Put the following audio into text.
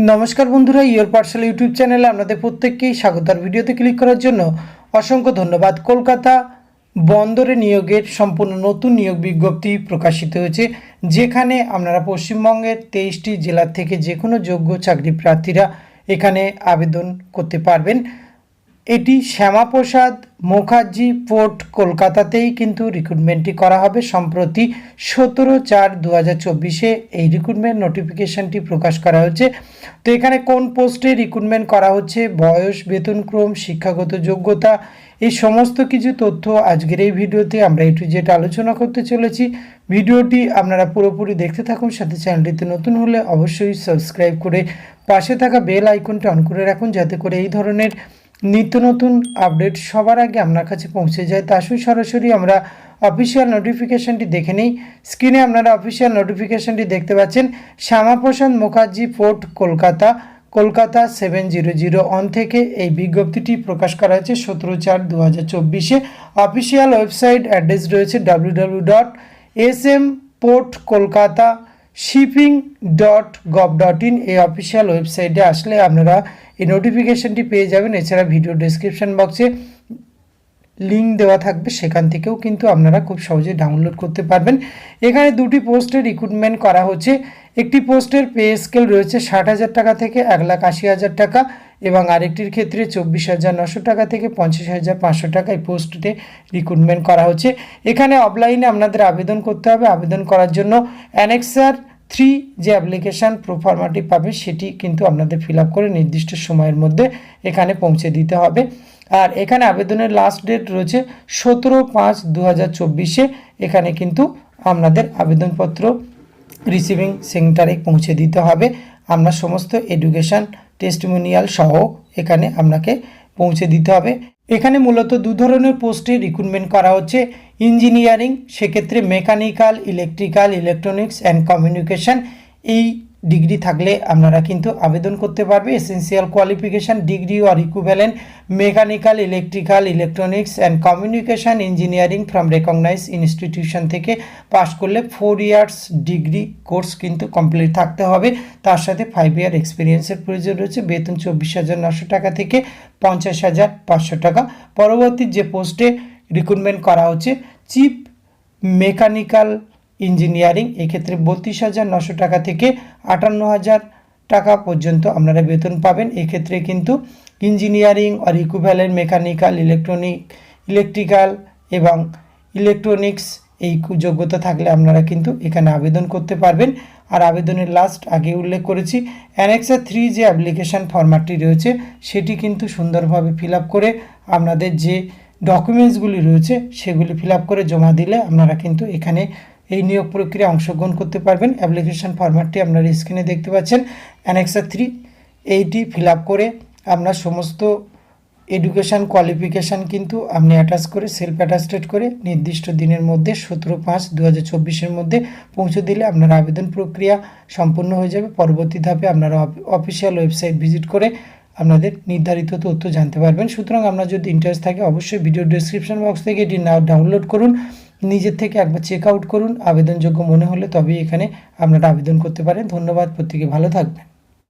নমস্কার বন্ধুরা, your parcel YouTube চ্যানেলে আপনাদের প্রত্যেককেই স্বাগত। আর ভিডিওতে ক্লিক করার জন্য অসংখ্য ধন্যবাদ। কলকাতা বন্দরে নিয়োগের সম্পূর্ণ নতুন নিয়োগ বিজ্ঞপ্তি প্রকাশিত হয়েছে, যেখানে আপনারা পশ্চিমবঙ্গের 23টি জেলা থেকে যে কোনো যোগ্য চাকরি প্রার্থীরা এখানে আবেদন করতে পারবেন। এটি শ্যামাপ্রসাদ মুখার্জি পোর্ট কলকাতাতেই কিন্তু রিক্রুটমেন্টটি করা হবে। সম্প্রতি 17/4/2024 এই রিক্রুটমেন্ট নোটিফিকেশানটি প্রকাশ করা হচ্ছে। তো এখানে কোন পোস্টে রিক্রুটমেন্ট করা হচ্ছে, বয়স, বেতনক্রম, শিক্ষাগত যোগ্যতা, এই সমস্ত কিছু তথ্য আজকের এই ভিডিওতে আমরা একটু যেটা আলোচনা করতে চলেছি। ভিডিওটি আপনারা পুরোপুরি দেখতে থাকুন। সাথে চ্যানেলটিতে নতুন হলে অবশ্যই সাবস্ক্রাইব করে পাশে থাকা বেল আইকনটি অন করে রাখুন, যাতে করে এই ধরনের নিত্য নতুন আপডেট সবার আগে আপনার কাছে পৌঁছে যায়। তা আসুন সরাসরি আমরা অফিসিয়াল নোটিফিকেশানটি দেখে নিই। স্ক্রিনে আপনারা অফিসিয়াল নোটিফিকেশানটি দেখতে পাচ্ছেন। শ্যামাপ্রসাদ মুখার্জি পোর্ট কলকাতা 7001 থেকে এই বিজ্ঞপ্তিটি প্রকাশ করা হয়েছে 17/4/2024। অফিসিয়াল ওয়েবসাইট অ্যাড্রেস রয়েছে www.smportkolkatashipping.gov.in। এই অফিসিয়াল ওয়েবসাইটে আসলে আপনারা এই নোটিফিকেশানটি পেয়ে যাবেন। এছাড়া ভিডিও ডেসক্রিপশন বক্সে লিঙ্ক দেওয়া থাকবে, সেখান থেকেও কিন্তু আপনারা খুব সহজে ডাউনলোড করতে পারবেন। এখানে দুটি পোস্টে রিক্রুটমেন্ট করা হচ্ছে। একটি পোস্টের পে স্কেল রয়েছে 60,000 টাকা থেকে 1,80,000 টাকা, এবং আরেকটির ক্ষেত্রে 24,900 টাকা থেকে 50,500 টাকা এই পোস্টে রিক্রুটমেন্ট করা হচ্ছে। এখানে অফলাইনে আপনাদের আবেদন করতে হবে। আবেদন করার জন্য অ্যানেক্সার 3 যে অ্যাপ্লিকেশান প্রোফর্মাটি পাবে সেটি কিন্তু আপনাদের ফিল আপ করে নির্দিষ্ট সময়ের মধ্যে এখানে পৌঁছে দিতে হবে। আর এখানে আবেদনের লাস্ট ডেট রয়েছে 17/5/2024। এখানে কিন্তু আপনাদের আবেদনপত্র রিসিভিং সেন্টারে পৌঁছে দিতে হবে। আপনার সমস্ত এডুকেশান টেস্টিমোনিয়াল সহ এখানে আপনাকে পৌঁছে দিতে হবে। এখানে মূলত দু ধরনের পোস্টে রিক্রুটমেন্ট করা হচ্ছে। ইঞ্জিনিয়ারিং, সেক্ষেত্রে mechanical, electrical, electronics and communication এই ডিগ্রি থাকলে আপনারা কিন্তু আবেদন করতে পারবে। Essential qualification degree or equivalent mechanical, electrical, electronics and communication engineering from recognise institution থেকে পাশ করলে 4 ইয়ার্স ডিগ্রি কোর্স কিন্তু কমপ্লিট থাকতে হবে। তার সাথে 5 ইয়ার এক্সপিরিয়েন্সের প্রয়োজন রয়েছে। বেতন 24,900 টাকা থেকে 50,500 টাকা। পরবর্তী যে পোস্টে রিক্রুটমেন্ট করা হচ্ছে চিফ মেকানিক্যাল ইঞ্জিনিয়ারিং, এক্ষেত্রে 32,900 টাকা থেকে 58,000 টাকা পর্যন্ত আপনারা বেতন পাবেন। এক্ষেত্রে কিন্তু ইঞ্জিনিয়ারিং আর ইকুইভ্যালেন্ট মেকানিক্যাল, ইলেকট্রিক্যাল এবং ইলেকট্রনিক্স এই যোগ্যতা থাকলে আপনারা কিন্তু এখানে আবেদন করতে পারবেন। আর আবেদনের লাস্ট আগে উল্লেখ করেছি অ্যানেক্সার 3 যে অ্যাপ্লিকেশান ফরম্যাটটি রয়েছে সেটি কিন্তু সুন্দরভাবে ফিল আপ করে আপনাদের যে ডকুমেন্টসগুলি রয়েছে সেগুলি ফিল আপ করে জমা দিলে আপনারা কিন্তু এখানে এই নিয়োগ প্রক্রিয়ায় অংশগ্রহণ করতে পারবেন। অ্যাপ্লিকেশান ফরম্যাটটি আপনারা স্ক্রিনে দেখতে পাচ্ছেন। অ্যানেক্সার 3 এইটি ফিল আপ করে আপনার সমস্ত এডুকেশান কোয়ালিফিকেশান কিন্তু আপনি অ্যাটাচ করে সেলফ অ্যাটাস্টেড করে নির্দিষ্ট দিনের মধ্যে 17/5/2024 মধ্যে পৌঁছে দিলে আপনার আবেদন প্রক্রিয়া সম্পূর্ণ হয়ে যাবে। পরবর্তী ধাপে আপনারা অফিসিয়াল ওয়েবসাইট ভিজিট করে আপনাদের নির্ধারিত তথ্য জানতে পারবেন। সুতরাং আপনার যদি ইন্টারেস্ট থাকে অবশ্যই ভিডিও ডেসক্রিপশন বক্স থেকে এটি ডাউনলোড করুন, নিজের থেকে একবার চেক আউট করুন। আবেদনযোগ্য মনে হলে তবেই এখানে আপনারা আবেদন করতে পারেন। ধন্যবাদ, প্রত্যেকে ভালো থাকবেন।